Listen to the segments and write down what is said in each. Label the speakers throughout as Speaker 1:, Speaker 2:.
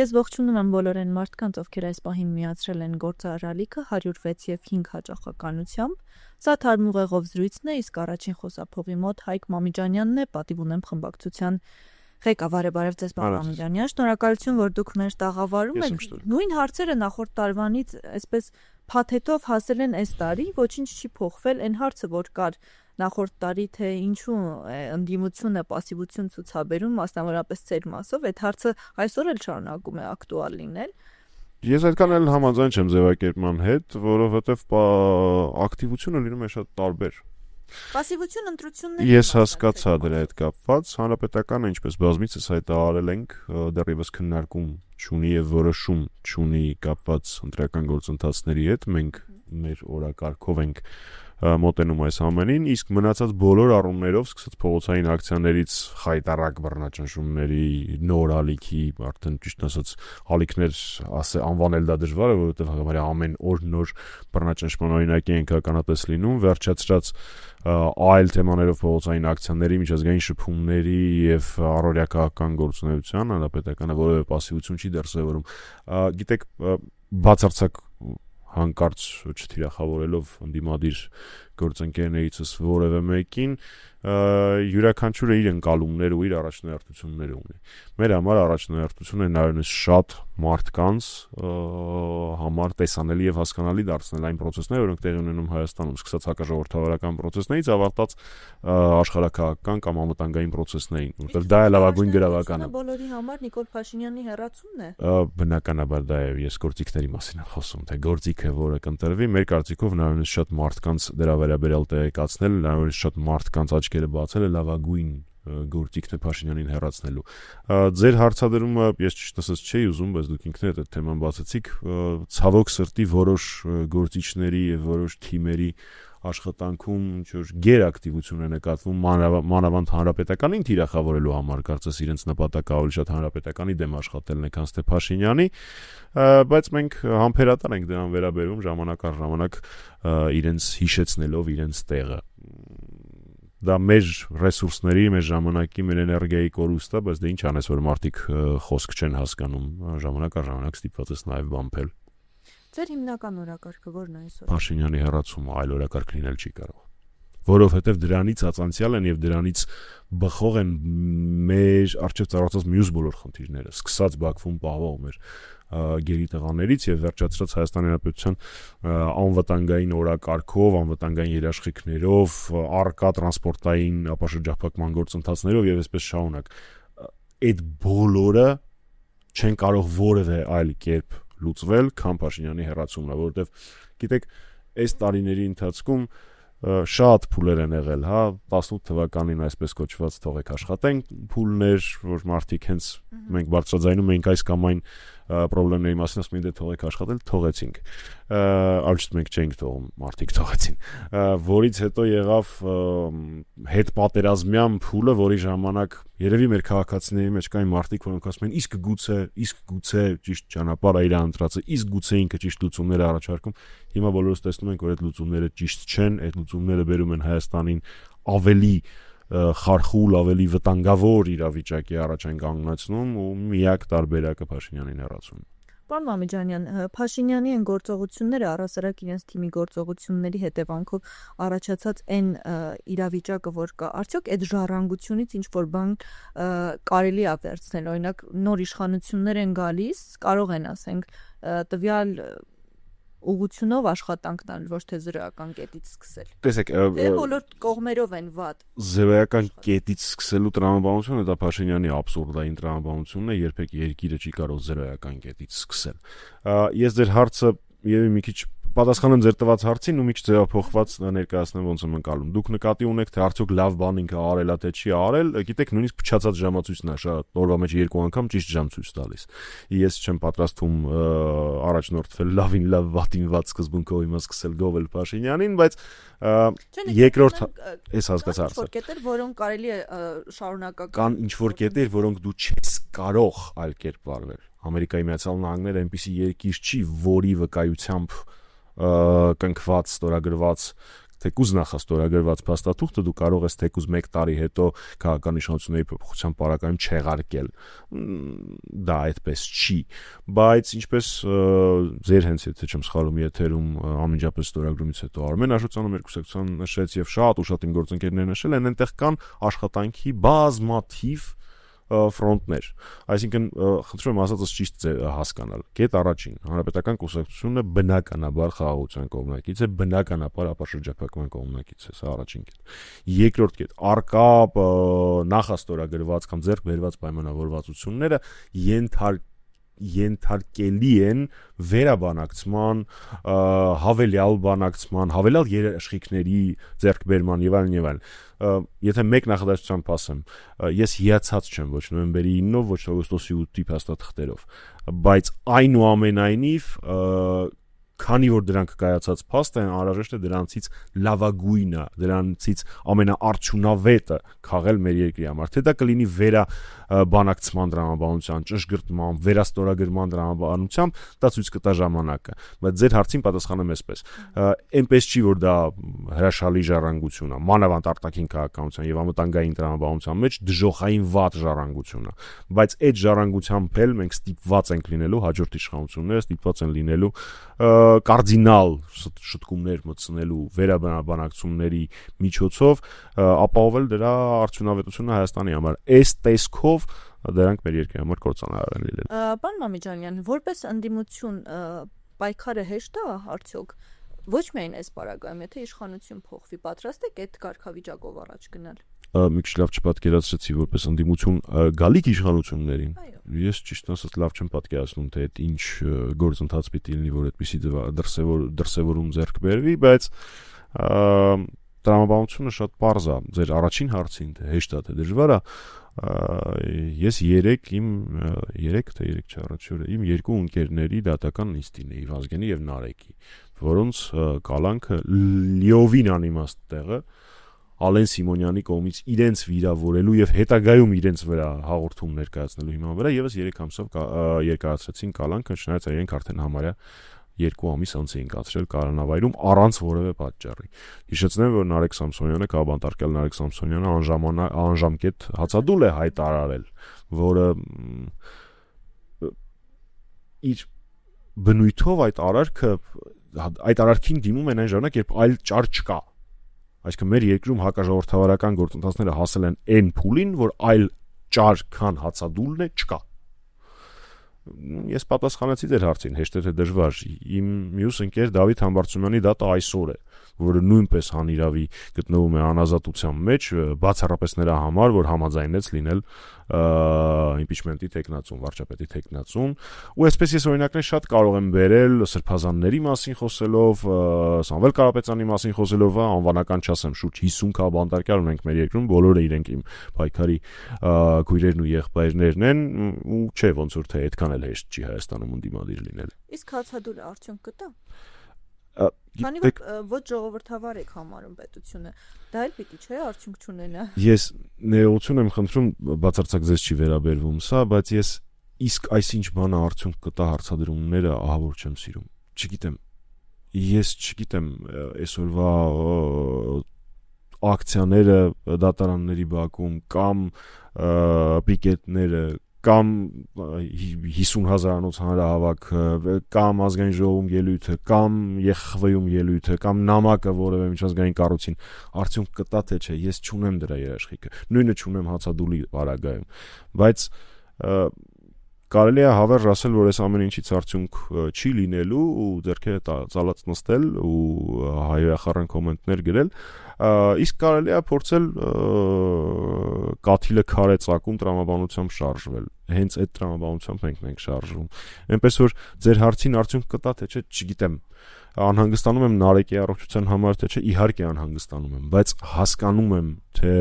Speaker 1: Ես ողջունում եմ բոլոր այն մարդկանց, ովքեր այս պահին միացրել են գործարարալիքը 106 եւ 5 հաճախականությամբ։ Սա Թարմ ուղեղով զրույցն է, իսկ առաջին խոսափողի մոտ Հայկ Մամիջանյանն է, պատիվ ունեմ խմբակցության ղեկավարը, բարև ձեզ, պարոն Մամիջանյան, շնորհակալություն, որ դուք մեր տաղավարում եք։ Նույն հարցերը նախորդ տարվանից այսպես փաթեթով հասել են այս տարի, ոչինչ չի փոխվել, այն հարցը, որ կար նախորդ տարի, թե ինչու ընդդիմությունը պասիվություն ցուցաբերում, մասնավորապես ծեր մասով, այդ հարցը այսօր էլ շարունակում է ակտուալ լինել։
Speaker 2: Ես այդքան էլ համաձայն չեմ ձևակերպման հետ, որովհետև ակտիվությունը լինում է շատ տարբեր։
Speaker 1: Պասիվություն ընտրությունների
Speaker 2: Ես հասկացա դրա հետ կապված, հանրապետականը ինչպես բազմիցս հայտարարել ենք, դեռևս քննարկում չունի եւ որոշում չունի կապված ընտրական գործընթացների հետ, մենք մեր օրակարգով ենք մոտենում այս ամենին, իսկ մնացած բոլոր առումներով, սկսած փողոցային ակցիաներից խայտառակ բռնաճնշումների, նոր ալիքի, արդեն ճիշտ ասած, ալիքներ անվանել դա դժվար է, որովհետև համարյա ամեն օր նոր բռնաճնշման օրինակի ենք ականատես լինում, վերջացրած այլ թեմաներով փողոցային ակցիաների, միջազգային շփումների եւ առօրյական գործունեության հանրապետականը որևէ պասիվություն չի դրսևորում։ Գիտեք, բացարձակ հանկարծ չթիրախավորելով ընդդիմադիր գործընկերներիցս որևէ մեկին, յուրաքանչյուրը իր ընկալումները ու իր առաջնահերթությունները ունի։ Մեր համար առաջնահերթությունը նայումս շատ մարդկանց համար տեսանելի եւ հասկանալի դարձնել այն process-ները, որոնք տեղի ունենում Հայաստանում, սկսած հակաժողովրդավարական process-ներից ավարտած աշխարհաքաղաքական կամ անվտանգային process-ներին, որտեղ դա է լավագույն գրավականը։
Speaker 1: Բոլորի համար Նիկոլ Փաշինյանի հեռացումն է։
Speaker 2: Բնականաբար դա է, ես գործիքների մասին եմ խոսում, թե գործիքը որը կընտրվի, մեր կարծիքով նայումս շատ մարդկանց դրա վերաբերյալ տեղեկացնել, նայումս շատ մարդկանց աչքերը բացել է լավագույն գործիքն է Փաշինյանին հեռացնելու։ Ձեր հարցադրումը ես ճիշտ ասած չէի ուզում, բայց դուք ինքներդ այդ թեման բացեցիք, ցավոք սրտի որոշ գործիչների եւ որոշ թիմերի աշխատանքում ինչ-որ գերակտիվություն է նկատվում մանավանդ հանրապետականին թիրախավորելու համար, կարծես իրենց նպատակը ավելի շատ հանրապետականի դեմ աշխատելն է, քան թե Փաշինյանի, բայց մենք համբերատար ենք դրան վերաբերվում ժամանակ առ ժամանակ իրենց հիշեցնելով իրենց տեղը։ Դա մեր ռեսուրսների, մեր ժամանակի, մեր էներգիայի կորուստ է, բայց դե ինչ անես, որ մարդիկ խոսք չեն հասկանում, ժամանակ առ ժամանակ ստիպված ես նաև բամփել։
Speaker 1: Ձեր հիմնական օրակարգը ո՞րն է այսօր։
Speaker 2: Փաշինյանի հեռացումը այլ օրակարգ լինել չի կարող, որովհետև դրանից ածանցիալ են եւ դրանից բխող են մեր արժեվ ծառացած մյուս բոլոր խնդիրները, սկսած Բաքվում պահվող մեր գերիտղաներից եւ վերջացրած Հայաստանի Հանրապետության անվտանգային օրակարգով, անվտանգային երաշխիքներով, առկա տրանսպորտային ապաշրջափակման գործընթացներով եւ այսպես շարունակ։ Այդ բոլորը չեն կարող որևէ այլ կերպ լուծվել, քան Փաշինյանի հեռացումն է, որովհետեւ գիտեք, այս տարիների ընթացքում շատ փուլեր են եղել, հա, 18 թվականին այսպես կոչված թողեք աշխատենք փուլներ, որ մարդիկ հենց մենք բարձրաձայնում էինք այս կամ այն պրոբլեմների մասին, ասում էին դե թողեք աշխատել, թողեցինք։ Արժույթ մենք չենք թողում, մարդիկ թողեցին։ Որից հետո եղավ հետ պատերազմյան փուլը, որի ժամանակ երևի մեր քաղաքացիների մեջ կային մարդիկ, որոնք ասում են իսկ գուցե ճիշտ ճանապարհ է իր ընտրածը, իսկ գուցե ինքը ճիշտ լուծումներ է առաջարկում։ Հիմա բոլորս տեսնում ենք, որ այդ լուծումները ճիշտ չեն, այդ լուծումները բերում են Հայաստանին ավելի խարխուլ, ավելի վտանգավոր իրավիճակի առաջ են կանգնացնում ու միակ տարբերակը Փաշինյանին հեռացումն է։
Speaker 1: Պարոն Մամիջանյան, Փաշինյանի են գործողությունները առասարակ իրենց թիմի գործողությունների հետևանքով առաջացած այն իրավիճակը, որ կա, արդյոք այդ ժառանգությունից ինչ որ բան կարելի է վերցնել, օրինակ նոր իշխանություններ են գալիս, կարող են ասենք տվյալ ուղղությունով աշխատանք տալ, ոչ թե զրոյական կետից սկսել։
Speaker 2: Տեսեք,
Speaker 1: բոլոր կողմերով են վատ։
Speaker 2: Զրոյական կետից սկսելու տրամաբանությունը դա Փաշինյանի աբսուրդային տրամաբանությունն է, երբեք երկիրը չի կարող զրոյական կետից սկսել։ Ես ձեր հարցը երևի մի քիչ պատասխանեմ ձեր տված հարցին ու մի քիչ ձևափոխված ներկայացնեմ ոնց եմ ընկալում։ Դուք նկատի ունեք, թե արդյոք լավ բան ինքը արել է, թե չի արել, գիտեք, նույնիսկ փչացած ժամացույցն է, շատ օրվա մեջ 2 անգամ ճիշտ ժամ ցույց տալիս։ Ես չեմ պատրաստվում առաջնորդվել լավին լավ, վատին վատ սկզբունքով հիմա սկսել գովել Փաշինյանին, բայց երկրորդ էս հասկացա հարցը։
Speaker 1: Ինչ որ կետեր, որոնք կարելի է շարունակական
Speaker 2: կան ինչ որ կետեր, որոնք դու չես կարող այլ կերպ վարվել։ Ամերիկայի Միացյալ Նահանգները այնպիսի երկիր չի, որի վկայությամբ կնքված, ստորագրված թեկուզ նախաստորագրված փաստաթուղթը դու կարող ես թեկուզ 1 տարի հետո քաղաքական իշխանությունների փոփոխության պարագայում չեղարկել։ Դա այդպես չի, բայց ինչպես ձեր հենց եթե չեմ սխալվում եթերում անմիջապես ստորագրումից հետո Արմեն Աշոտյանը մեր կուսակցության նշեց եւ շատ իմ գործընկերներ նշել են, այնտեղ կան աշխատանքի բազմաթիվ ֆրոնտներ, այսինքն խնդրում եմ ասածս ճիշտ հասկանալ։ Կետ առաջին, հանրապետական կուսակցությունը բնականաբար խաղաղության կողմնակից է, բնականաբար ապաշրջափակման կողմնակից է, սա առաջին կետ։ Երկրորդ կետ, արկա նախաստորագրված կամ ձեռք բերված պայմանավորվածությունները ենթարկելի են վերաբանակցման, հավելյալ բանակցման, հավելյալ երաշխիքների ձեռքբերման եւ այլն։ Եթե մեկ նախադասությամբ ասեմ, ես հիացած չեմ ոչ նոյեմբերի 9-ով, ոչ օգոստոսի 8-ի փաստաթղթերով, բայց այնուամենայնիվ քանի որ դրանք կայացած փաստ են, անհրաժեշտ է դրանցից լավագույնը, դրանցից ամենաարդյունավետը քաղել մեր երկրի համար։ Թե դա կլինի վերաբանակցման դրամաբանության, ճշգրտման, վերաստորագրման դրամաբանությամբ, դա ցույց կտա ժամանակը։ Բայց ձեր հարցին պատասխանեմ այսպես. այնպես չի, որ դա հրաշալի ժառանգություն է, մանավանդ արտաքին քաղաքականության եւ անվտանգային դրամաբանության մեջ դժոխային վատ ժառանգություն է։ Բայց այդ ժառանգությամբ էլ մենք ստիպված ենք լինելու հաջորդ իշխանությունները ստիպված են լինելու կարդինալ շտկումներ մտցնելու վերաբանակցությունների միջոցով ապահովել դրա արդյունավետությունը Հայաստանի համար։ Այս տեսքով դրանք մեր երկրի համար կործանարար են լինել։
Speaker 1: Պարոն Մամիջանյան, որպես ընդդիմություն պայքարը հեշտ է արդյոք ոչ միայն այս պարագայում, եթե իշխանություն փոխվի, պատրաստ եք այդ կարգավիճակով առաջ գնալ։
Speaker 2: Մի քիչ լավ չպատկերացրեցի որպես ընդդիմություն գալիք իշխանություններին։ Ես ճիշտ ասած լավ չեմ պատկերացնում թե այդ ինչ գործընթաց պիտի լինի, որ այդպիսի դրսևորում ձեռք բերվի, բայց տրամաբանությունը շատ պարզ է։ Ձեր առաջին հարցին թե հեշտ է թե դժվար է, ես 3 չէ օրը իմ երկու ընկերների դատական նիստին էի, Վազգենի եւ Նարեկի, որոնց կալանքը լիովին անիմաստ տեղը Ալեն Սիմոնյանի կողմից իրենց վիրավորելու եւ հետագայում իրենց վրա հաղորդում ներկայացնելու հիման վրա եւս 3 ամսով երկարացրեցին կալանքը, չնայած իրենք արդեն համարյա 2 ամիս անց էին կացրել կալանավայրում առանց որևէ պատճառի։ Հիշեցնեմ, որ Նարեկ Սամսոնյանը, կաբանտարկյալ Նարեկ Սամսոնյանը անժամկետ հացադուլ է հայտարարել, որը իր բնույթով այդ արարքին դիմում են այն ժամանակ, երբ այլ ճար չկա։ Այսինքն մեր երկրում հակաժողովրդավարական գործընթացները հասել են այն փուլին, որ այլ ճար քան հացադուլն է չկա։ Ես պատասխանեցի ձեր հարցին, հեշտ է թե դժվար։ Իմ մյուս ընկեր Դավիթ Համբարձումյանի դատը այսօր է, որը նույնպես հանիրավի գտնվում է անազատության մեջ, բացառապես նրա համար, որ համաձայնեց լինել իմպիչմենտի տեխնացուն, վարչապետի տեխնացուն, ու այսպես ես օրինակներ շատ կարող եմ բերել սրբազանների մասին խոսելով, Սամվել Կարապետյանի մասին խոսելով, անվանական չասեմ, շուրջ 50 կաբանտարկյալ ունենք մեր երկրում, բոլորը իրենք իմ պայքարի քույրերն ու եղբայրներն են, ու չէ, ոնց որ թե այդքան էլ հեշտ չի Հայաստանում ընդդիմադիր լինել։
Speaker 1: Իսկ հացադուլը արդյունք կտա։ Քանի որ ոչ ժողովրդավար եք համարում պետությունը, դա էլ պիտի չէ արդյունք չունենա։ Ես
Speaker 2: ներողություն եմ խնդրում, բացարձակ ձեզ չի վերաբերվում սա, բայց ես իսկ այսինչ բանը արդյունք կտա հարցադրումները ահավոր չեմ սիրում։ Չգիտեմ։ Ես չգիտեմ այսօրվա ակցիաները դատարանների բակում կամ պիկետները կամ 50,000-անոց հանրահավաք, կամ ազգային ժողովում ելույթը, կամ ԵԽԽՎ-ում ելույթը, կամ նամակը որևէ միջազգային կառույցին արդյունք կտա թե չէ, ես չունեմ դրա երաշխիքը, նույնը չունեմ հացադուլի պարագայում, բայց կարելի է հավերժ ասել, որ այս ամեն ինչից արդյունք չի լինելու ու ձեռքերը ծալած նստել ու հայոյախառն կոմենտներ գրել, իսկ կարելի է փորձել կաթիլը քարե ծակում տրամաբանությամբ շարժվել։ Հենց այդ տրամաբանությամբ մենք շարժվում։ Այնպես որ ձեր հարցին արդյունք կտա թե չէ, չգիտեմ։ Անհանգստանում եմ Նարեկի առողջության համար թե չէ, իհարկե անհանգստանում եմ, բայց հասկանում եմ, թե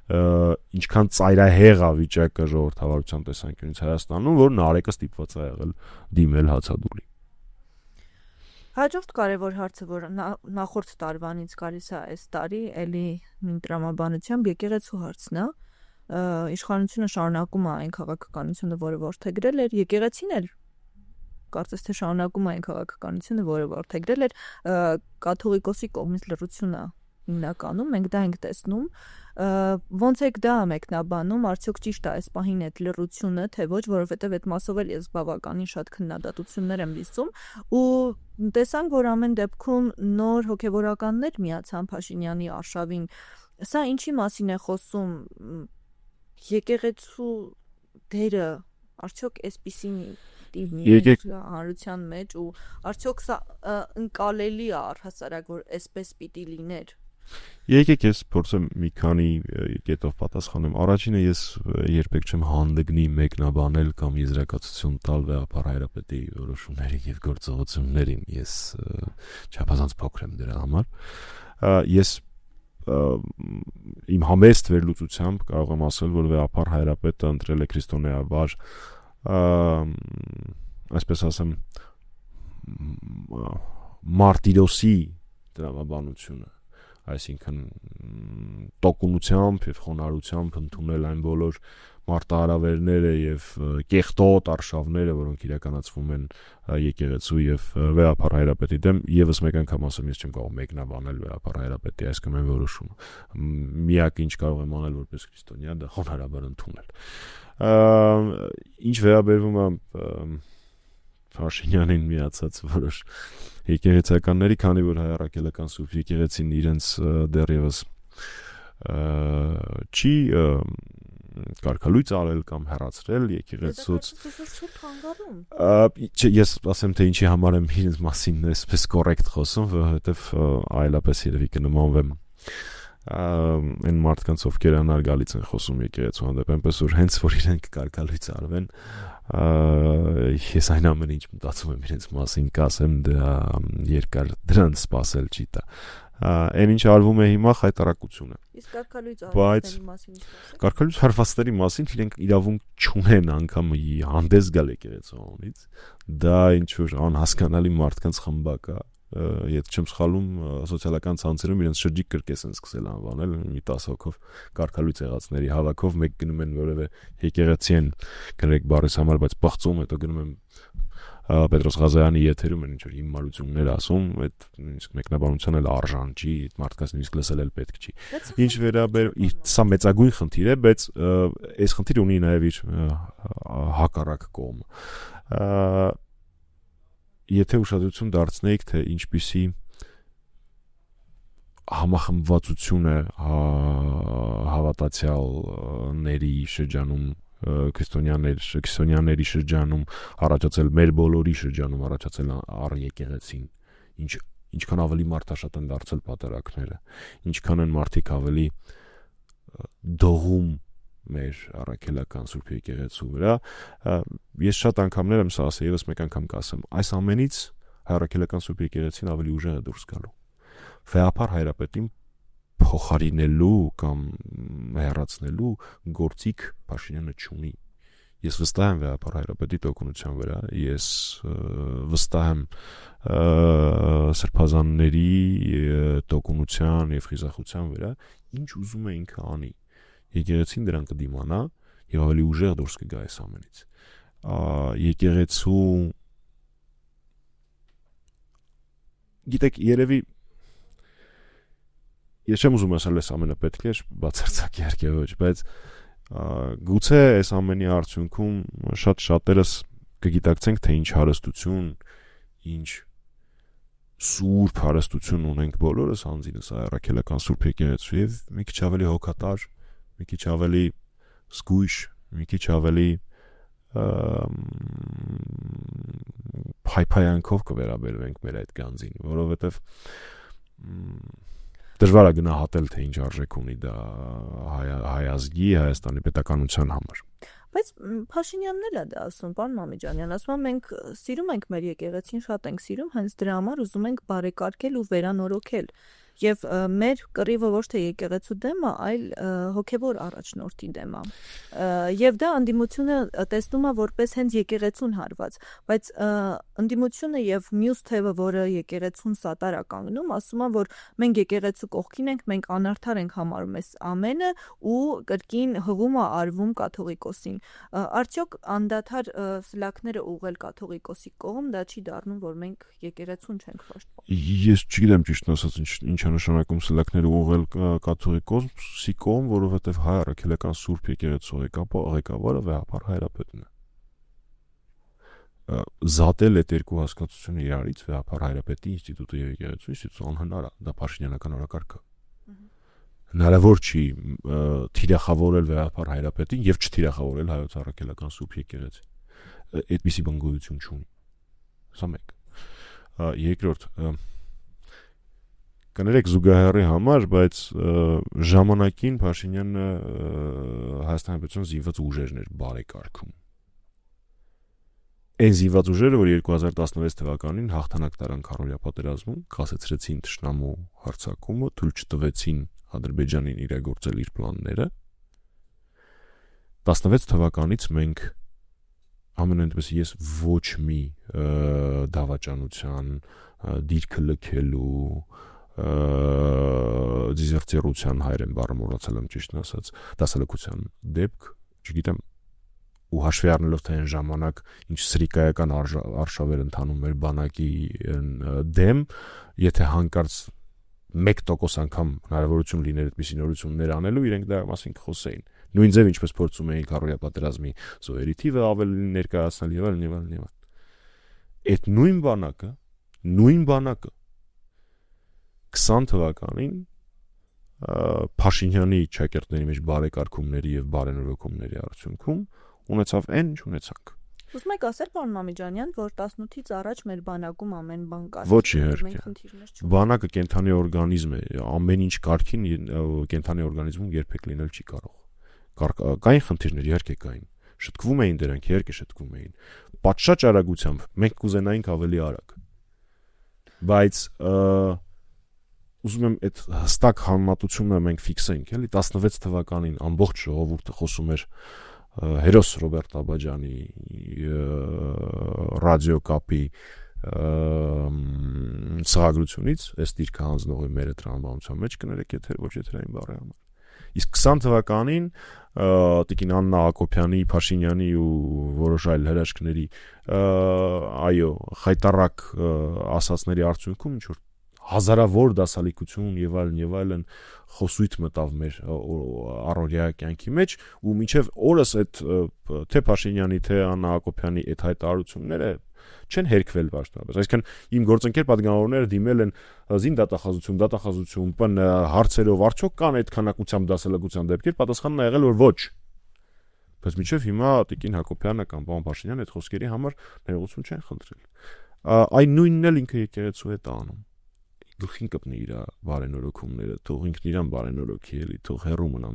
Speaker 2: ինչքան ծայրահեղ է վիճակը ժողովրդավարության տեսանկյունից Հայաստանում, որ Նարեկը ստիպված է եղել դիմել հացադուլի։
Speaker 1: Հաջորդ կարևոր հարցը, որ նախորդ տարվանից գալիս է այս տարի, էլի տրամաբանությամբ եկեղեցու հարցն է։ Իշխանությունը շարունակում է այն քաղաքականությունը, որը որդեգրել էր, եկեղեցին էլ կարծես թե շարունակում այն քաղաքականությունը, որը որդեգրել էր կաթողիկոսի կողմից լռությունը հիմնականում, մենք դա ենք տեսնում, ոնց եք դա մեկնաբանում, արդյոք ճիշտ է այս պահին այդ լռությունը, թե ոչ, որովհետև այդ մասով էլ ես բավականին շատ քննադատություններ եմ լսում ու տեսանք, որ ամեն դեպքում նոր հոգևորականներ միացան Փաշինյանի արշավին, սա ինչի մասին է խոսում, եկեղեցու դերը արդյոք այսպիսին հանրության մեջ ու արդյոք սա ընկալելի է առհասարակ, որ այսպես պիտի լիներ։
Speaker 2: Եկեք ես փորձեմ մի քանի կետով պատասխանեմ։ Առաջինը ես երբեք չեմ հանդգնի մեկնաբանել կամ եզրակացություն տալ Վեհապար Հայրապետի որոշումներին եւ գործողություններին։ Ես չափազանց փոքր եմ դրա համար։ Ես իմ համեստ վերլուծությամբ կարող եմ ասել, որ Վեհապար Հայրապետը ընտրել է քրիստոնեաբար այսպես ասեմ մարտիրոսի դրամաբանությունը, այսինքն տոկունությամբ եւ խոնարհությամբ ընդունել այն բոլոր մարտահրավերները եւ կեղտոտ արշավները, որոնք իրականացվում են եկեղեցու եւ Վեհապար Հայրապետի դեմ, եւս մեկ անգամ ասեմ, ես չեմ կարող մեկնաբանել Վեհապար Հայրապետի այս կամ այն որոշումը։ Միակ ինչ կարող եմ անել որպես քրիստոնյա, դա խոնարհաբար ընդունել։ Ինչ վերաբերվում է Փաշինյանին միացած որոշ եկեղեցականների, քանի որ հայ առաքելական Սուրբ եկեղեցին իրենց դեռևս չի կարգալույծ արել կամ հեռացրել եկեղեցուց։ Ես ասեմ, թե ինչի համար եմ իրենց մասին այսպես կոռեկտ խոսում, որովհետև այլապես երևի կնմանվեմ այն մարդկանց, ովքեր անարգալից են խոսում եկեղեցու հանդեպ, այնպես որ հենց որ իրենք կարգալույծ արվեն, ես այն ամենը ինչ մտածում եմ իրենց մասին կասեմ, դա երկար դրան սпасել չի տա։ Այն ինչ արվում է հիմա խայտարակություն է։
Speaker 1: Իսկ կարգալույծ արվածների մասին ինչ ասեք։
Speaker 2: Կարգալույծ արվածների մասին իրենք իրավունք չունեն անգամ հանդես գալ եկեղեցուից։ Դա ինչ որ անհասկանալի մարդկանց խմբակ է։ Եթե չեմ սխալում, սոցիալական ցանցերում իրենց շրջիկ կրկես են սկսել անվանել մի 10 հոգով կարգալույծ եղածների հավաքով, մեկ գնում են որևէ եկեղեցի են գրեք բառից համար, բայց բացում հետո գնում են Պետրոս Ղազարյանի եթերում են ինչ որ հիմարություններ ասում, այդ նույնիսկ մեկնաբանության էլ արժան չի, մարդկանց նույնիսկ լսել էլ պետք չի։ Ինչ վերաբերում սա մեծագույն խնդիր է, բայց այս խնդիրը ունի նաև իր հակառակ կողմը։ Եթե ուշադրություն դարձնեիք, թե ինչպիսի համախմբվածություն է հավատացյալների շրջանում, քրիստոնյաների շրջանում առաջացել, մեր բոլորի շրջանում առաջացել առ եկեղեցին, ինչքան ավելի մարդաշատ են դարձել պատարակները, ինչքան են մարդիկ ավելի դողում մեր առաքելական Սուրբ եկեղեցու վրա, ես շատ անգամներ եմ սա ասել, եւս մեկ անգամ կասեմ, այս ամենից առաքելական Սուրբ եկեղեցին ավելի ուժեղ է դուրս գալու։ Վեհապար Հայրապետին փոխարինելու կամ հեռացնելու գործիք Փաշինյանը չունի։ Ես վստահ եմ Վեհապար Հայրապետի տոկունության վրա, ես վստահ եմ սրբազանների տոկունության եւ խիզախության վրա, ինչ ուզում է ինքը անի։ Եկեղեցին դրան կդիմանա եւ ավելի ուժեղ դուրս կգա այս ամենից։ Եկեղեցու գիտեք, երևի ես չեմ ուզում ասել, այս ամենը պետք է բացարձակ իհարկե ոչ, բայց գուցե այս ամենի արդյունքում շատ շատերս կգիտակցենք, թե ինչ հարստություն, ինչ սուրբ հարստություն ունենք բոլորս անձինս առաքելական Սուրբ եկեղեցու եւ մի քիչ ավելի հոգատար, մի քիչ ավելի զգույշ, մի քիչ ավելի փայփայանքով կվերաբերվենք մեր այդ գանձին, որովհետեւ դժվար է գնահատել, թե ինչ արժեք ունի դա հայ ազգի, Հայաստանի պետականության համար։
Speaker 1: Բայց Փաշինյանն էլ է դա ասում, պարոն Մամիջանյան, ասում է մենք սիրում ենք մեր եկեղեցին, շատ ենք սիրում, հենց դրա համար ուզում ենք բարեկարգել ու վերանորոգել։ եւ մեր կռիվը ոչ թե եկեղեցու դեմ է, այլ հոգեվոր առաջնորդի դեմ է։ Եվ դա անդիմությունը տեսնում է որպես հենց եկեղեցուն հարված, բայց անդիմությունը եւ մյուս թևը, որը եկեղեցուն սատար է կանգնում, ասում է, որ մենք եկեղեցու կողքին ենք, մենք անարդար ենք համարում այս ամենը ու կրկին հղում է արվում կաթողիկոսին։ Արդյոք անդադար սլաքները ուղղել կաթողիկոսի կողմ, դա չի դառնում, որ մենք եկեղեցուն չենք պաշտպանում։
Speaker 2: Ես չգիտեմ ճիշտ ասած ինչ է նշանակում սլաքները ուղղել կաթողիկոսի կողմ, որովհետև հայ առաքելական Սուրբ եկեղեցու ղեկավարը վեհապար հայրապետն է։ Զատել այդ երկու հասկացությունը իրարից վեհապար հայրապետի ինստիտուտը եւ եկեղեցու ինստիտուտը անհնար է, դա փաշինյանական օրակարգ է։ Հնարավոր չի թիրախավորել վեհապար հայրապետին եւ չթիրախավորել հայոց առաքելական Սուրբ եկեղեցի։ Այդպիսի բան գոյություն չունի։ Սա մեկ։ Երկրորդ, կներեք զուգահեռի համար, բայց ժամանակին Փաշինյանը Հայաստանի Հանրապետության զինված ուժերներ բարեկարգում։ Այն զինված ուժերը, որ 2016 թվականին հաղթանակ տարան քարոզիա պատերազմում, կասեցրեցին թշնամու հարձակումը, թույլ չտվեցին Ադրբեջանին իրագործել իր պլանները։ 16 թվականից մենք ամենայնպես ես ոչ մի դավաճանության, դիրքը լքելու, դիզերտերության հայերեն բառը մոռացել եմ ճիշտն ասած, դասալքության դեպք, չգիտեմ, ու հաշվի առնելով թե այն ժամանակ ինչ սրիկայական արշավեր ընթանում էր բանակի դեմ, եթե հանկարծ 1% անգամ հնարավորություն լիներ այդպիսի նորություններ անելու, իրենք դա մասին կխոսեին։ Նույն ձև ինչպես փորձում էին քարոզիա պատերազմի զոհերի թիվը ավելի ներկայացնել եւ այլն։ Այդ նույն բանակը 20 թվականին Փաշինյանի ճակերտների մեջ բարեկարգումների եւ բարենորոգումների արդյունքում ունեցավ այն, ինչ ունեցանք։
Speaker 1: Ուզում եք ասել, պարոն Մամիջանյան, որ 18-ից առաջ մեր բանակում ամեն բան կար։
Speaker 2: Ոչ իհարկե։ Բանակը կենթանի օրգանիզմ է, ամեն ինչ կարգին կենթանի օրգանիզմում երբեք լինել չի կարող։ Կային խնդիրներ, իհարկե կային։ Շտկվում էին դրանք, իհարկե շտկվում էին։ Պատշաճ արագությամբ մենք կուզենայինք ավելի արագ։ Բայց ուզում եմ այդ հստակ համեմատությունը մենք ֆիքսենք, էլի 16 թվականին ամբողջ ժողովուրդը խոսում էր հերոս Ռոբերտ Աբաջյանի ռադիոկապի սահագրությունից, այս դիրքը հանձնողի մեր տրամաբանության մեջ կներեք եթեր, ոչ եթերային բառի համար։ Իսկ 20 թվականին տիկին Աննա Հակոբյանի, Փաշինյանի ու որոշ այլ հրաշքների այո, խայտարակ ասացների արդյունքում ինչ որ հազարավոր դասալիկություն եւ այլն խոսույթ մտավ մեր առօրյա կյանքի մեջ ու մինչեւ օրս այդ թե Փաշինյանի թե Աննա Հակոբյանի այդ հայտարարությունները չեն հերքվել պաշտոնապես։ Այսինքն իմ գործընկեր պատգամավորները դիմել են զին դատախազություն, ՊՆ հարցերով արդյոք կան այդ քանակությամբ դասալակության դեպքեր, պատասխանն ա եղել որ ոչ։ Բայց մինչեւ հիմա տիկին Հակոբյանը կամ պարոն Փաշինյանը այդ խոսքերի համար ներողություն չեն խնդրել։ Այն նույնն էլ ինքը եկեղեցու հետ անում։ Գլխին կպնի իր բարենորոգումները, թող ինքն իրան բարենորոգի էլի, թող հեռու մնա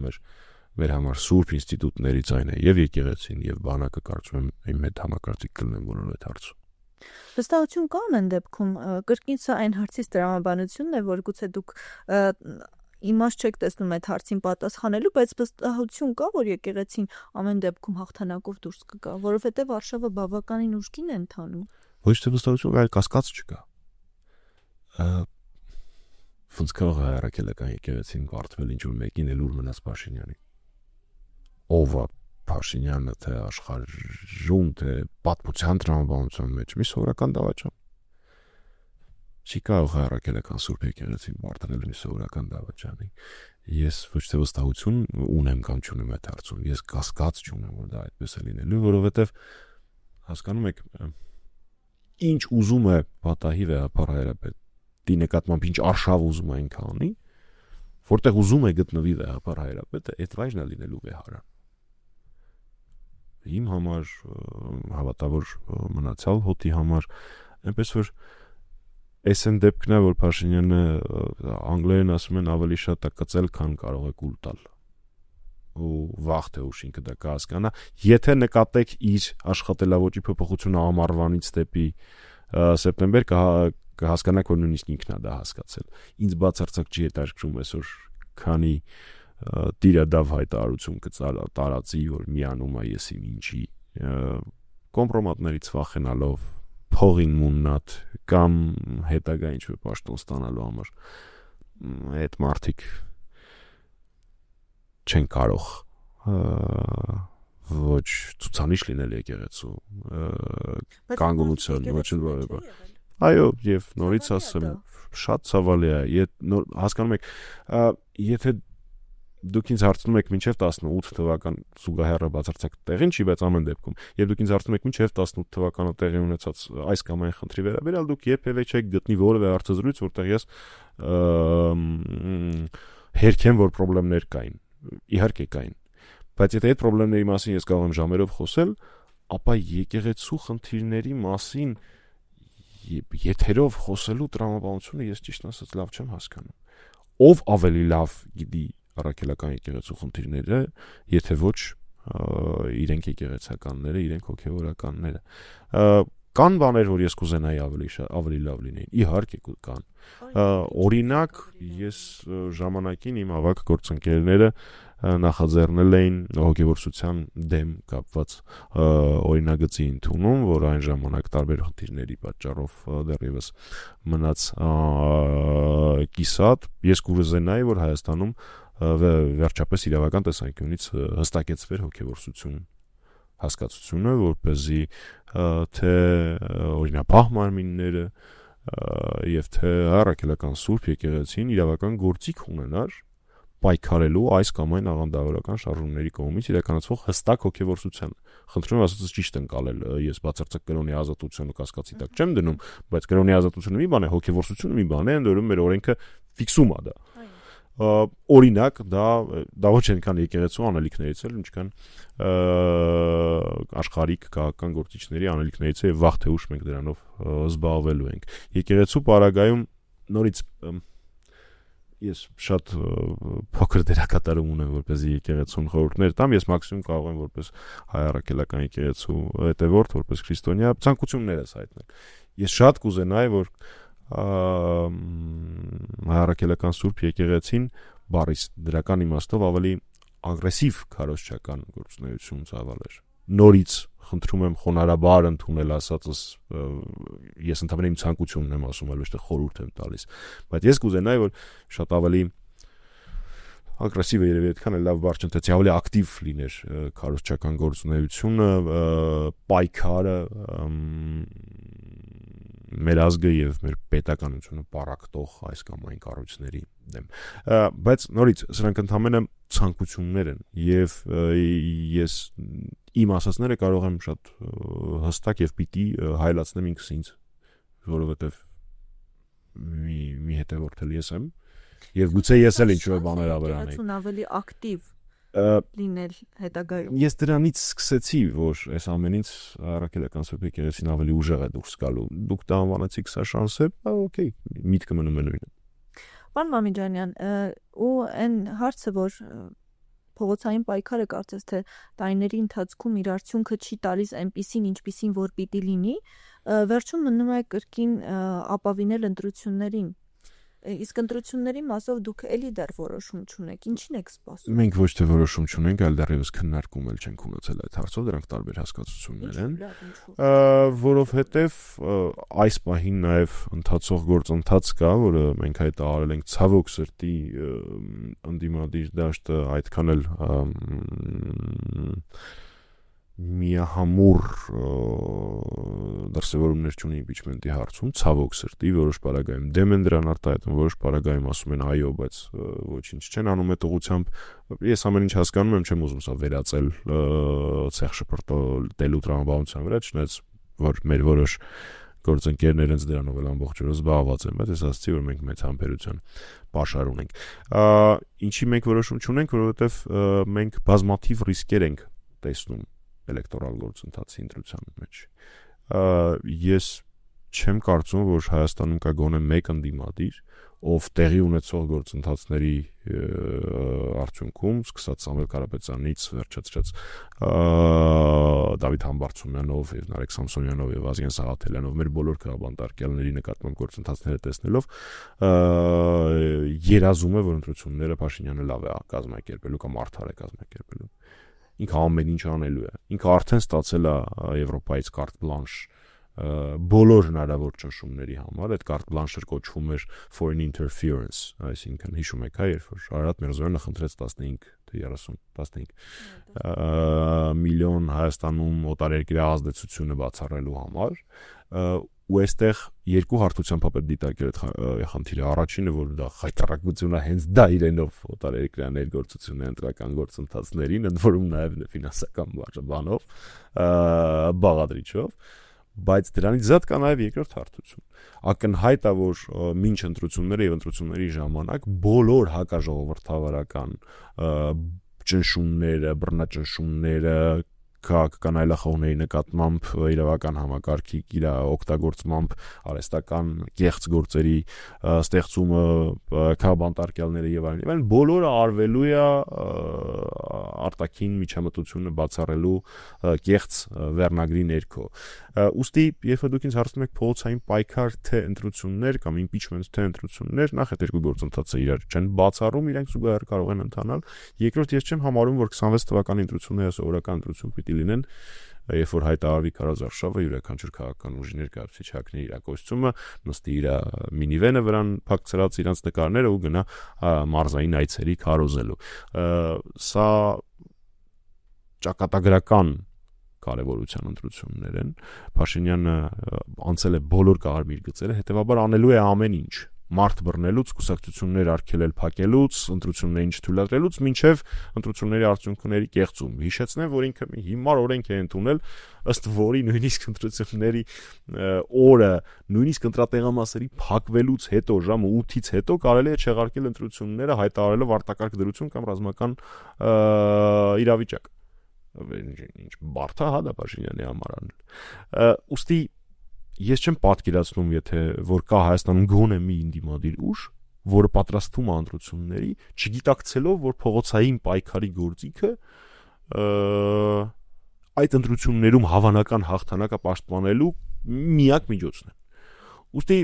Speaker 2: մեր համար սուրբ ինստիտուտներից այն է, եւ եկեղեցին, եւ բանակը կարծում եմ իմ հետ համակարծիք կլինեն բոլոր այդ հարցում։
Speaker 1: Վստահություն կա ամեն դեպքում, կրկին սա այն հարցից տրամաբանությունն է, որ գուցե դուք իմաստ չեք տեսնում այդ հարցին պատասխանելու, բայց վստահություն կա, որ եկեղեցին ամեն դեպքում հաղթանակով դուրս կգա, որովհետեւ Վարշավը բավականին ուժգին է ընթանում։
Speaker 2: Ոչ թե վստահություն, այլ կասկած չկա։ Ոնց կարող է առաքելական եկեղեցին բարդվել ինչ որ մեկին էլ ուր մնաց Փաշինյանի։ Ով է Փաշինյանը, թե աշխարհում, թե պատմության տրամաբանության մեջ մի սովորական դավաճան։ Չի կարող առաքելական Սուրբ եկեղեցին բարդվել մի սովորական դավաճանի։ Ես ոչ թե վստահություն ունեմ կամ չունեմ այդ հարցում, ես կասկած չունեմ, որ դա այդպես է լինելու, որովհետև հասկանում եք, ինչ ուզում է պատահի վեհապար հայրապետի նկատմամբ ինչ արշավ ուզում է ինքը անի, որտեղ ուզում է գտնվի վեհապար հայրապետը, այդ վայրն է լինելու վեհարան։ Իմ համար, հավատավոր մնացյալ հոտի համար, այնպես որ այս են դեպքն է, որ Փաշինյանը անգլերեն ասում են ավելի շատ է կծել, քան կարող է կուլ տալ։ Ու վաղ թե ուշ ինքը դա կհասկանա, եթե նկատեք իր աշխատելավոճի փոփոխությունը ամառվանից դեպի սեպտեմբեր կհասկանաք, որ նույնիսկ ինքն է դա հասկացել։ Ինձ բացարձակ չի հետաքրքրում այսօր քանի տիրադավ հայտարարություն կտարածի, որ միանում է ես իմ ինչի կոմպրոմատներից վախենալով փողին մուննատ կամ հետագա ինչ-որ պաշտոն ստանալու համար այդ մարդիկ չեն կարող ոչ ցուցանիշ լինել եկեղեցու կանգունություն ոչ որևէ։ Այո, եւ նորից ասեմ, շատ ցավալի է, հասկանում եք, եթե դուք ինձ հարցնում եք մինչև 18 թվական զուգահեռը բացարձակ տեղին չի, բայց ամեն դեպքում, եւ դուք ինձ հարցնում եք մինչև 18 թվականը տեղի ունեցած այս կամ այն խնդրի վերաբերյալ, դուք երբևէ չեք գտնի որևէ հարցազրույց, որտեղ ես հերքեմ, որ խնդիրներ կային։ Իհարկե կային։ Բայց եթե այդ խնդիրների մասին ես կարող եմ ժամերով խոսել, ապա եկեղեցու խնդիրների մասին եթերով խոսելու տրամաբանությունը ես ճիշտ ասած լավ չեմ հասկանում։ Ով ավելի լավ գիտի առաքելական եկեղեցու խնդիրները, եթե ոչ իրենք եկեղեցականները, իրենք հոգևորականները։ Կան բաներ, որ ես կուզենայի ավելի լավ լինեին։ Իհարկե կան։ Օրինակ, ես ժամանակին իմ ավագ գործընկերները նախաձեռնել էին հոգևորության դեմ կապված օրինագծի ընդունում, որ այն ժամանակ տարբեր խնդիրների պատճառով դեռևս մնաց կիսատ։ Ես կուզենայի, որ Հայաստանում վերջապես իրավական տեսանկյունից հստակեցվեր հոգևորություն հասկացությունը, որպեսզի թե օրինապահ մարմինները եւ թե առաքելական Սուրբ եկեղեցին իրավական գործիք ունենար պայքարելու այս կամ այն աղանդավորական շարժումների կողմից իրականացվող հստակ հոգևորությանը։ Խնդրում եմ ասածս ճիշտ ընկալել, ես բացարձակ կրոնի ազատությունը կասկածի տակ չեմ դնում, բայց կրոնի ազատությունը մի բան է, հոգևորությունը մի բան է, ընդորում մեր օրենքը ֆիքսում է դա։ Օրինակ դա ոչ այնքան եկեղեցու անելիքներից էլ, ինչքան աշխարհիկ քաղաքական գործիչների անելիքներից է, եւ վաղ թե ուշ մենք դրանով զբաղվելու ենք։ Եկեղեցու պարագայում նորից ես շատ փոքր դերակատարում ունեմ, որպեսզի եկեղեցուն խորհուրդներ տամ, ես մաքսիմում կարող եմ որպես հայ առաքելական եկեղեցու հետևորդ, որպես քրիստոնյա ցանկություններս հայտնել։ Ես շատ կուզենայի, որ հայ-առաքելական Սուրբ եկեղեցին բառիս դրական իմաստով ավելի ագրեսիվ քարոզչական գործունեություն ծավալեր։ Նորից խնդրում եմ խոնարհաբար ընդունել ասածս, ես ընդհանրապես իմ ցանկությունն եմ ասում, այլ ոչ թե խորհուրդ եմ տալիս, բայց ես կուզենայի, որ շատ ավելի ագրեսիվ է երևի այդքան էլ լավ բառ չընտրեցի, ավելի ակտիվ լիներ քարոզչական գործունեությունը, պայքարը մեր ազգը եւ մեր պետականությունը պարակտող այս կամ այն կառույցների դեմ։ Բայց նորից սրանք ընդհանրապես ցանկություններ են եւ ես իմ ասածները կարող եմ շատ հստակ եւ պիտի հայլացնեմ ինքս ինձ, որովհետեւ մի հետևորդ էլ ես եմ եւ գուցե ես էլ ինչ-որ բաներ ավրանեի։
Speaker 1: Ավելի ակտիվ լինել հետագայում։ Ես
Speaker 2: դրանից սկսեցի, որ այս ամենից առաքելական Սուրբ եկեղեցին ավելի ուժեղ է դուրս գալու։ Դուք դա անվանեցիք սա շանս է, օքեյ, միտքը մնում է նույնը։
Speaker 1: Պարոն Մամիջանյան, ու այն հարցը, որ փողոցային պայքարը կարծես թե տարիների ընթացքում իր արդյունքը չի տալիս այնպիսին, ինչպիսին որ պիտի լինի, վերջում մնում է կրկին ապավինել ընտրություններին։ Իսկ ընտրությունների մասով դուք էլի դեռ որոշում չունեք, ինչին եք սպասում։
Speaker 2: Մենք ոչ թե որոշում չունենք, այլ դեռևս քննարկում էլ չենք ունեցել այդ հարցով, դրանք տարբեր հասկացություններ են, որովհետև այս պահին նաև ընթացող գործընթաց կա, որը մենք հայտարարել ենք ցավոք սրտի ընդդիմադիր դաշտը այդքան էլ միահամուռ դրսևորումներ չունի impeachment-ի հարցում, ցավոք սրտի, որոշ պարագայում դեմ են դրան արտահայտում, որոշ պարագայում ասում են այո, բայց ոչինչ չեն անում այդ ուղղությամբ։ Ես ամեն ինչ հասկանում եմ, չեմ ուզում սա վերածել ցեղ շպրտելու տրամաբանության վրա, չնայած որ մեր որոշ գործընկերներ ինձ դրանով էլ ամբողջ օրը զբաղված են, բայց ես ասացի, որ մենք մեծ համբերություն պաշար ունենք։ Ինչի մենք որոշում չունենք, որովհետև մենք բազմաթիվ ռիսկեր ենք տեսնում էլեկտորալ գործընթացի ընտրության մեջ։ Ես չեմ կարծում, որ Հայաստանում կա գոնե մեկ ընդդիմադիր, ով տեղի ունեցող գործընթացների արդյունքում սկսած Սամվել Կարապետյանից վերջացրած Դավիթ Համբարձումյանով եւ Նարեկ Սամսոնյանով եւ Ազգեն Սաղաթելյանով մեր բոլոր քաղաքապետարների նկատմամբ գործընթացները տեսնելով երազում է որ ընտրությունները Փաշինյանը լավ է կազմակերպելու կամ արդար է կազմակերպելու ինքը ամեն ինչ անելու է ինքը արդեն ստացել է Եվրոպայից կարտ բլանշ բոլոր հնարավոր ճնշումների համար այդ կարտ բլանշը կոչվում էր foreign interference, այսինքն հիշում եք, երբ որ Արարատ Միրզոյանը խնդրեց 15 միլիոն Հայաստանում օտարերկրյա ազդեցությունը բացառելու համար, ու այստեղ երկու հարթությամբ է դիտարկել այդ խնդիրը, առաջինը որ դա խայտարակությունը հենց դա իրենով օտարերկրյա ներգործությունն է ընտրական գործընթացներին, ընդ որում նաև ֆինանսական բանով, բաղադրիչով բայց դրանից զատ կա նաև երկրորդ հարթություն ակնհայտ է որ մինչ ընտրությունները եւ ընտրությունների ժամանակ բոլոր հակաժողովրդավարական ճնշումները, բռնաճնշումները քաղաքական այլախոհների նկատմամբ իրավական համակարգի իր օգտագործմամբ արհեստական կեղծ գործերի ստեղծումը քաղաքապետարները եւ այլն բոլորը արվելու է արտաքին միջամտությունը բացառելու կեղծ վերնագրի ներքո ուստի երբ դուք ինձ հարցնում եք փողոցային պայքար թե ընտրություններ կամ impeachment թե ընտրություններ նախ այդ երկու գործընթացը իրար չեն բացառում իրենք զուգահեռ կարող են ընթանալ երկրորդ ես չեմ համարում որ 26 թվականի ընտրությունները սովորական ընտրություն պիտի լինեն երբ որ հայտարարվի Քարոզարշավը յուրաքանչյուր քաղաքական ուժի ներկայացուցիչ հագնի իր կոստյումը նստի իր մինիվենը վրան փակցրած իրանց նկարները ու գնա մարզային այցերի քարոզելու սա ճակատագրական կարևորության ընտրություններ են Փաշինյանը անցել է բոլոր կարմիր գծերը հետեւաբար անելու է ամեն ինչ մարդ բռնելուց կուսակցություններ արգելել փակելուց ընտրություններին չթույլատրելուց մինչև ընտրությունների արդյունքների կեղծում հիշեցնեմ որ ինքը հիմար օրենք է ընդունել ըստ որի նույնիսկ ընտրությունների օրը նույնիսկ ընտրատեղամասերի փակվելուց հետո ժամը 8-ից հետո կարելի է չեղարկել ընտրությունները հայտարարելով արտակարգ դրություն կամ ռազմական իրավիճակ ինչ բարդ է հա դա Փաշինյանի համար անել ուստի ես չեմ պատկերացնում եթե որ կա Հայաստանում գոնե մի ինդիմադիր ուժ որը պատրաստվում է ընտրությունների չգիտակցելով որ փողոցային պայքարի գործիքը այդ ընտրություններում հավանական հաղթանակը պաշտպանելու միակ միջոցն է ուստի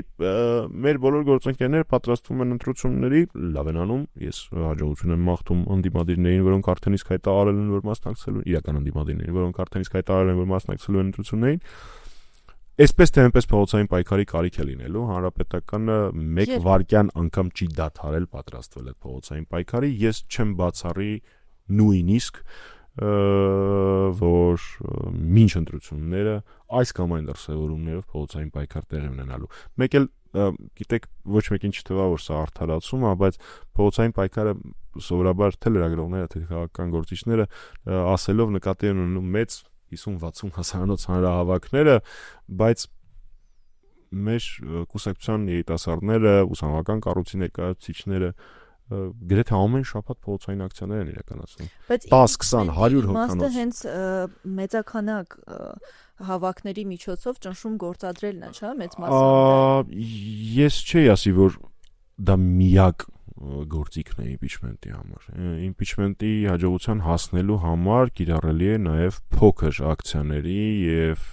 Speaker 2: մեր բոլոր գործընկերները պատրաստվում են ընտրությունների լավ են անում ես հաջողություն եմ մաղթում ընդդիմադիրներին որոնք արդեն իսկ հայտարարել են որ մասնակցելու իրական ընդդիմադիրներին որոնք արդեն իսկ հայտարարել են որ մասնակցելու են ընտրություններին Այսպես թե այնպես փողոցային պայքարի կարիք է լինելու հանրապետականը 1 վայրկյան անգամ չի դադարել պատրաստվել այդ փողոցային պայքարի ես չեմ բացառի նույնիսկ որ մինչ ընտրությունները այս կամ այն դրսևորումներով փողոցային պայքար տեղի ունենալու մեկ էլ գիտեք ոչ մեկին չթվա որ սա արդարացում է բայց փողոցային պայքարը սովորաբար թե լրագրողները թե քաղաքական գործիչները ասելով նկատի են ունենում մեծ 50-60 հասարանոց հանրահավաքները, բայց մեր կուսակցության երիտասարդները, ուսանողական կառույցի ներկայացուցիչները գրեթե ամեն շաբաթ փողոցային ակցիաներ են իրականացնում։ 10, 20, 100 հոգանոց։
Speaker 1: Իմաստը հենց մեծականակ հավաքների միջոցով ճնշում գործադրելն է, չէ՞, մեծ մասամբ։
Speaker 2: Ես չէի ասի, որ դա միակ գործիքն է impeachment-ի համար։ Impeachment-ի հաջողության հասնելու համար կիրառելի է նաև փոքր ակցիաների եւ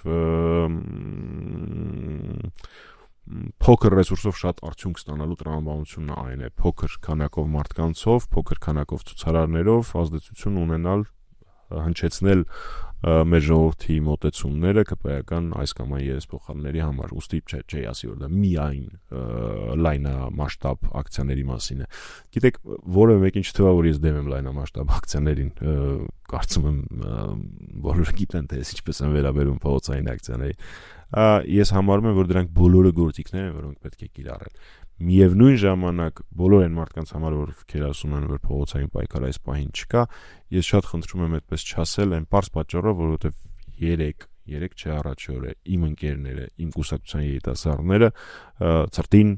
Speaker 2: փոքր ռեսուրսով շատ արդյունք ստանալու տրամաբանությունը այն է փոքր քանակով մարդկանցով, փոքր քանակով ցուցարարներով ազդեցություն ունենալ հնչեցնել մեր ժողովրդի մոտեցումները կպայական այս կամ այն երեսփոխանների համար ուստի չի ասի որ դա միայն լայնամասշտաբ ակցիաների մասին է գիտեք որևէ մեկին չթվա որ ես դեմ եմ լայնամասշտաբ ակցիաներին կարծում եմ բոլորը գիտեն թե ես ինչպես եմ վերաբերում փողոցային ակցիաներին ես համարում եմ որ դրանք բոլորը գործիքներ են որոնք պետք է կիրառել Միևնույն ժամանակ բոլոր այն մարդկանց համար որ ովքեր ասում են որ փողոցային պայքար այս պահին չկա ես շատ խնդրում եմ այդպես չասել այն պարզ պատճառով որովհետև 3 չէ առաջի օրը իմ ընկերները իմ կուսակցության երիտասարդները ծրտին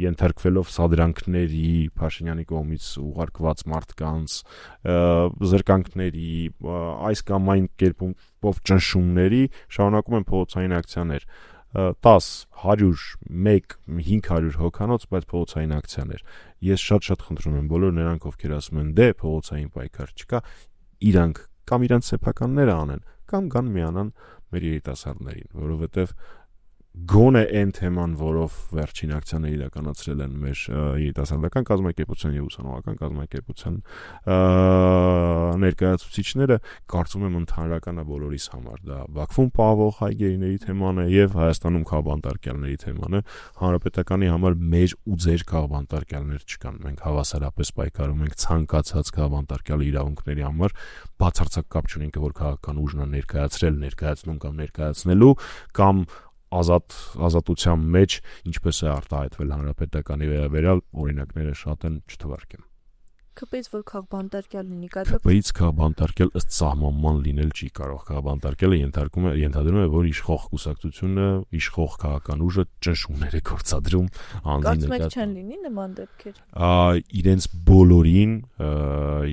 Speaker 2: ենթարկվելով սադրանքների Փաշինյանի կողմից ուղարկված մարդկանց զրկանքների այս կամ այն կերպով ճնշումների շարունակում են փողոցային ակցիաներ 10, 100, 1, 500 հոգանոց, բայց փողոցային ակցիաներ։ Ես շատ խնդրում եմ բոլոր նրանք, ովքեր ասում են դե փողոցային պայքար չկա, իրանք կամ իրանք սեփականները անեն, կամ գան միանան մեր երիտասարդներին, որովհետև գոնե այն թեման, որով վերջին ակցիաները իրականացրել են մեր երիտասարդական կազմակերպության եւ ուսանողական կազմակերպության ներկայացուցիչները, կարծում եմ ընդհանրական է բոլորիս համար։ Դա Բաքվում պահվող հայ գերիների թեման է եւ Հայաստանում քաղբանտարկյալների թեման է։ Հանրապետականի համար մեր ու ձեր քաղբանտարկյալներ չկան։ Մենք հավասարապես պայքարում ենք ցանկացած քաղբանտարկյալի իրավունքների համար, բացարձակ կապ չունենք, որ քաղաքական ուժն է ներկայացնում կամ ներկայացնելու կամ ազատության մեջ ինչպես է արտահայտվել հանրապետականի վերաբերյալ օրինակները շատ են չթվարկեմ։
Speaker 1: Քպից որ քաղբանտարկյալ լինի,
Speaker 2: Քպից քաղբանտարկյալ ըստ սահմանման լինել չի կարող։ Քաղբանտարկյալը ենթադրում է, որ իշխող կուսակցությունը, իշխող քաղաքական ուժը ճնշումներ է գործադրում անձի
Speaker 1: նկատմամբ։ Չեն լինի նման դեպքեր։
Speaker 2: Իրենց բոլորին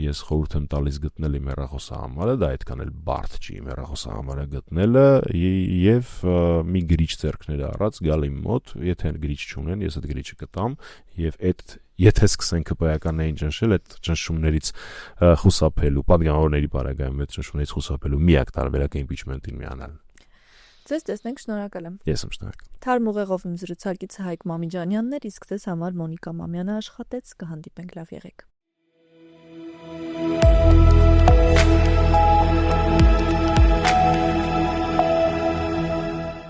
Speaker 2: ես խորհուրդ եմ տալիս գտնել իմ հեռախոսահամարը, դա այդքան էլ բարդ չի իմ հեռախոսահամարը գտնելը եւ մի գրիչ ձեռքները առած գալ իմ մոտ, եթե գրիչ չունեն, ես այդ գրիչը կտամ եւ եթե սկսեն ԿՊԱ-ականներին ճնշել, այդ ճնշումներից խուսափելու, պատգամավորների բարակայում այդ ճնշումներից խուսափելու միակ տարբերակը իմպիչմենտին միանալն։
Speaker 1: Ձեզ տեսնենք, շնորհակալ եմ։
Speaker 2: Ես եմ շնորհակալ։
Speaker 1: Թարմ ուղեղով իմ զրուցակիցը Հայկ Մամիջանյանն էր, իսկ ձեզ համար Մոնիկա Մամյանը աշխատեց, կհանդիպենք, լավ եղեք։